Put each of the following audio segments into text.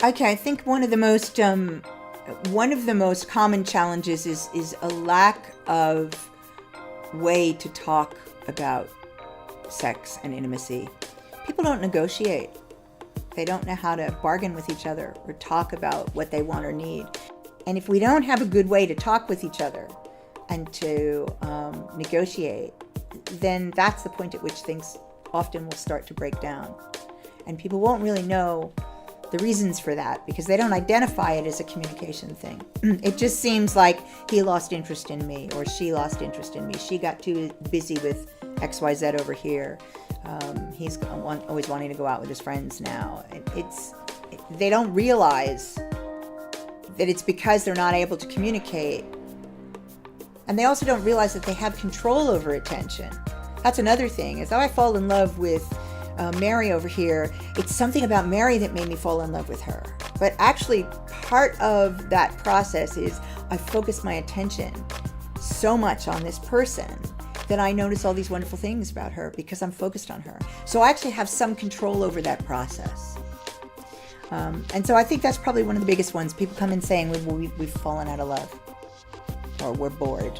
Okay, I think one of the most common challenges is a lack of way to talk about sex and intimacy. People don't negotiate. They don't know how to bargain with each other or talk about what they want or need. And if we don't have a good way to talk with each other and to negotiate, then that's the point at which things often will start to break down. And people won't really know the reasons for that because they don't identify it as a communication thing. It just seems like he lost interest in me or she lost interest in me. She got too busy with XYZ over here. He's always wanting to go out with his friends now. They don't realize that it's because they're not able to communicate. And they also don't realize that they have control over attention. That's another thing, is I fall in love with Mary over here. It's something about Mary that made me fall in love with her. But actually, part of that process is I focus my attention so much on this person that I notice all these wonderful things about her because I'm focused on her. So I actually have some control over that process. And so I think that's probably one of the biggest ones. People come in saying we've fallen out of love or we're bored.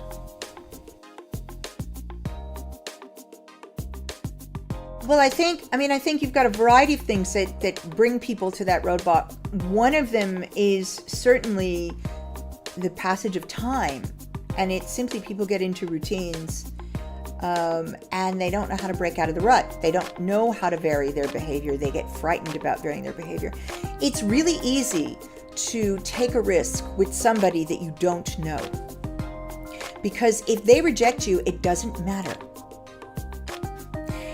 Well, I think you've got a variety of things that bring people to that roadblock. One of them is certainly the passage of time. And it's simply people get into routines and they don't know how to break out of the rut. They don't know how to vary their behavior. They get frightened about varying their behavior. It's really easy to take a risk with somebody that you don't know. Because if they reject you, it doesn't matter.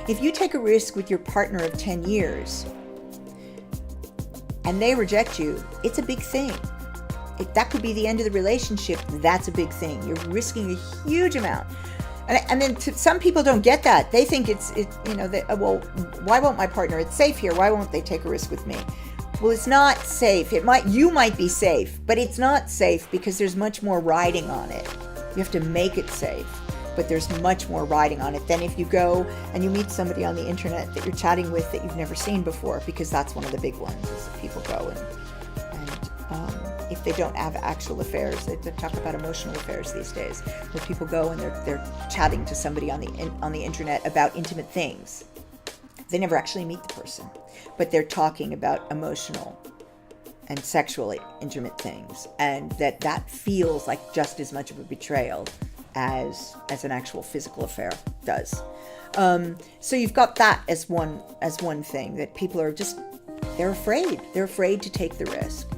If you take a risk with your partner of 10 years and they reject you, it's a big thing. That could be the end of the relationship. That's a big thing. You're risking a huge amount. And then some people don't get that. They think well, why won't my partner? It's safe here. Why won't they take a risk with me? Well, it's not safe. You might be safe, but it's not safe because there's much more riding on it. You have to make it safe, but there's much more riding on it than if you go and you meet somebody on the internet that you're chatting with that you've never seen before, because that's one of the big ones is that people go and if they don't have actual affairs, they talk about emotional affairs these days, where people go and they're chatting to somebody on the internet about intimate things. They never actually meet the person, but they're talking about emotional and sexually intimate things, and that feels like just as much of a betrayal as an actual physical affair does. So you've got that as one thing, that people are they're afraid to take the risk.